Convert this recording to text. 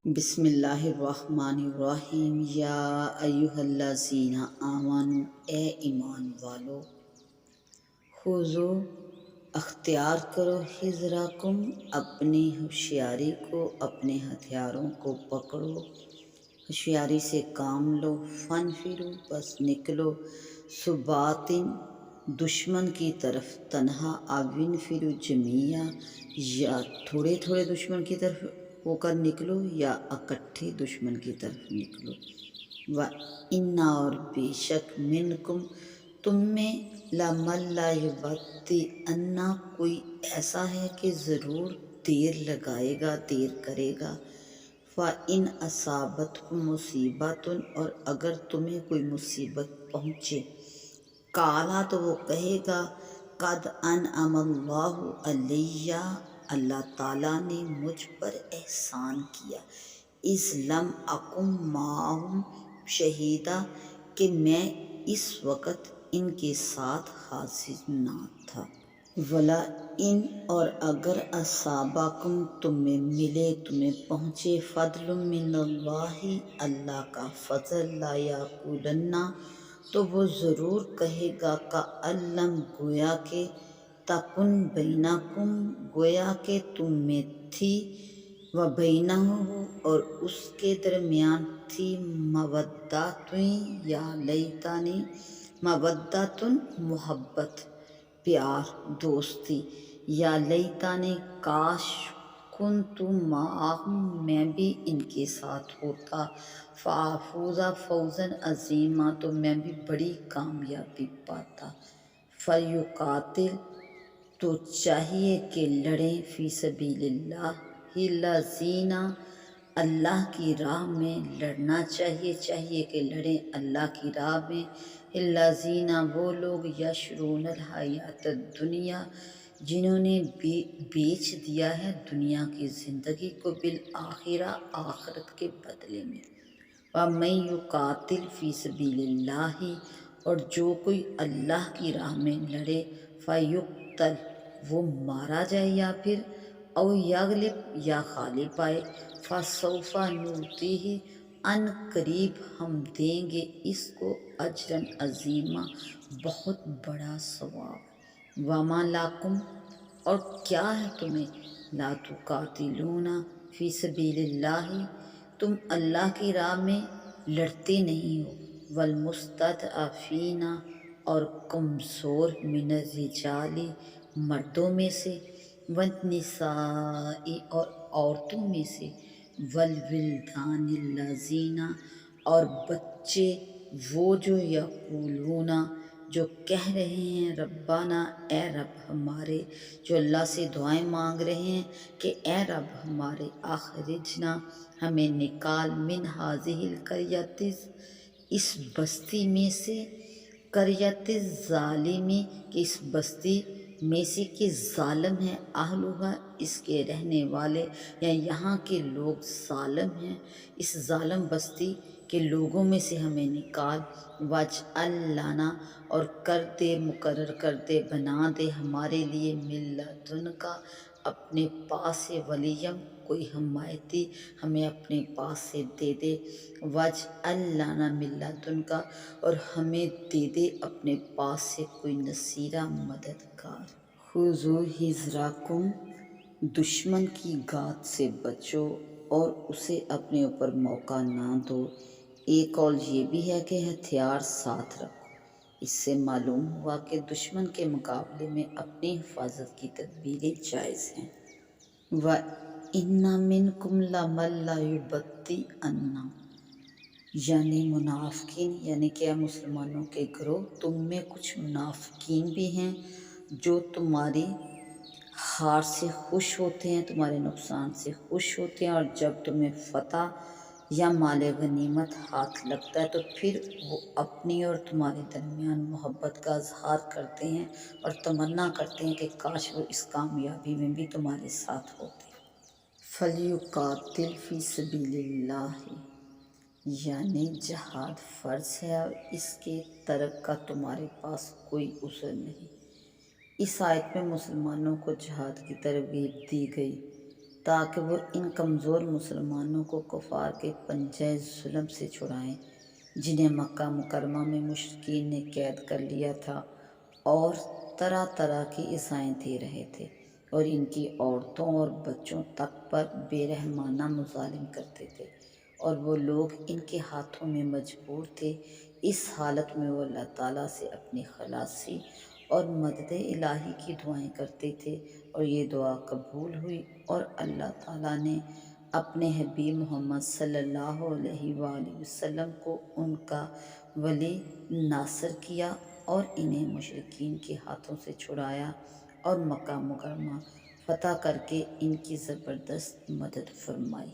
بسم اللہ الرحمن الرحیم یا ایہا الذین آمنوا اے ایمان والو خذو اختیار کرو حذرکم اپنی ہوشیاری کو، اپنے ہتھیاروں کو پکڑو، ہوشیاری سے کام لو، فنفروا بس نکلو، ثباتن دشمن کی طرف تنہا، اوِنفروا جمیعا یا تھوڑے تھوڑے دشمن کی طرف ہو کر نکلو یا اکٹھے دشمن کی طرف نکلو۔ وَإِنَّ اور بے شک منکم تم میں لمن لا یبطئن کوئی ایسا ہے کہ ضرور دیر لگائے گا، دیر کرے گا۔ فَإِنْ أَصَابَتْكُم مُّصِیبَةٌ اور اگر تمہیں کوئی مصیبت پہنچے، کالا تو وہ کہے گا قد انعم اللہ علیہ اللہ تعالیٰ نے مجھ پر احسان کیا، اذ لم اکن معہم شہیدا کہ میں اس وقت ان کے ساتھ حاضر نہ تھا۔ ولا ان اور اگر اصابکم تمہیں ملے، تمہیں پہنچے فضل من اللہ اللہ کا فضل، لا یقولن تو وہ ضرور کہے گا کأن لم گویا کہ تکن بینکم گویا کہ تم میں تھی، وبینہ اور اس کے درمیان تھی مودۃ یا لیتنی مودۃ محبت، پیار، دوستی، یا لیتنی کاش کنت معہم میں بھی ان کے ساتھ ہوتا، فافوز فوزا عظیما تو میں بھی بڑی کامیابی پاتا۔ فلیقاتل تو چاہیے کہ لڑیں فی سبیل اللہ الذین اللہ کی راہ میں لڑنا چاہیے کہ لڑیں اللہ کی راہ میں الذین وہ لوگ یشرون الحیات الدنیا جنہوں نے بیچ دیا ہے دنیا کی زندگی کو بالآخرہ آخرت کے بدلے میں۔ وَمَن یقاتل فی سبیل اللہ اور جو کوئی اللہ کی راہ میں لڑے، فیقتل وہ مارا جائے یا پھر او یغلب یا غالب آئے، فسوف نؤتیہ ان قریب ہم دیں گے اس کو اجرا عظیما بہت بڑا ثواب۔ وما لکم اور کیا ہے تمہیں لا تقاتلون فی سبیل اللہ تم اللہ کی راہ میں لڑتے نہیں ہو، والمستضعفین اور کمزور من الرجال مردوں میں سے، والنساء اور عورتوں میں سے، والولدان الذین اور بچے وہ جو یقولون جو کہہ رہے ہیں ربنا اے رب ہمارے، جو اللہ سے دعائیں مانگ رہے ہیں کہ اے رب ہمارے اخرجنا ہمیں نکال من ہذہ القریۃ اس بستی میں سے، قریۃ الظالم کہ اس بستی میں سے کہ ظالم ہے، اہلھا اس کے رہنے والے یا یہاں کے لوگ ظالم ہیں، اس ظالم بستی کے لوگوں میں سے ہمیں نکال، واجعل لنا اور کر دے مقرر کر دے بنا دے ہمارے لیے من لدنک اپنے پاس سے ولیم کوئی حمایتی ہمیں اپنے پاس سے دے دے، واجعل لنا من لدنک اور ہمیں دے دے اپنے پاس سے کوئی نصیرہ مددگار۔ خذوا حذرکم دشمن کی گات سے بچو اور اسے اپنے اوپر موقع نہ دو۔ ایک قول یہ بھی ہے کہ ہتھیار ساتھ رکھو، اس سے معلوم ہوا کہ دشمن کے مقابلے میں اپنی حفاظت کی تدبیریں جائز ہیں۔ وَإِنَّ مِنْكُمْ لَمَن لَّيُبَطِّئَنَّ یعنی منافقین، یعنی کہ اے مسلمانوں کے گروہ تم میں کچھ منافقین بھی ہیں جو تمہاری ہار سے خوش ہوتے ہیں، تمہارے نقصان سے خوش ہوتے ہیں، اور جب تمہیں فتح یا مال غنیمت ہاتھ لگتا ہے تو پھر وہ اپنی اور تمہارے درمیان محبت کا اظہار کرتے ہیں اور تمنا کرتے ہیں کہ کاش وہ اس کامیابی میں بھی تمہارے ساتھ ہوتے۔ فلیقاتل فی سبیل اللہ یعنی جہاد فرض ہے اور اس کے ترک کا تمہارے پاس کوئی عذر نہیں۔ اس آیت میں مسلمانوں کو جہاد کی ترغیب دی گئی۔ تاکہ وہ ان کمزور مسلمانوں کو کفار کے پنجہ ظلم سے چھڑائیں جنہیں مکہ مکرمہ میں مشرکین نے قید کر لیا تھا اور طرح طرح کی ایذائیں دے رہے تھے اور ان کی عورتوں اور بچوں تک پر بے رحمانہ مظالم کرتے تھے، اور وہ لوگ ان کے ہاتھوں میں مجبور تھے۔ اس حالت میں وہ اللہ تعالیٰ سے اپنی خلاصی اور مدد الہی کی دعائیں کرتے تھے، اور یہ دعا قبول ہوئی اور اللہ تعالیٰ نے اپنے حبیب محمد صلی اللہ علیہ وآلہ وسلم کو ان کا ولی ناصر کیا اور انہیں مشرکین کے ہاتھوں سے چھڑایا اور مکہ مکرمہ فتح کر کے ان کی زبردست مدد فرمائی۔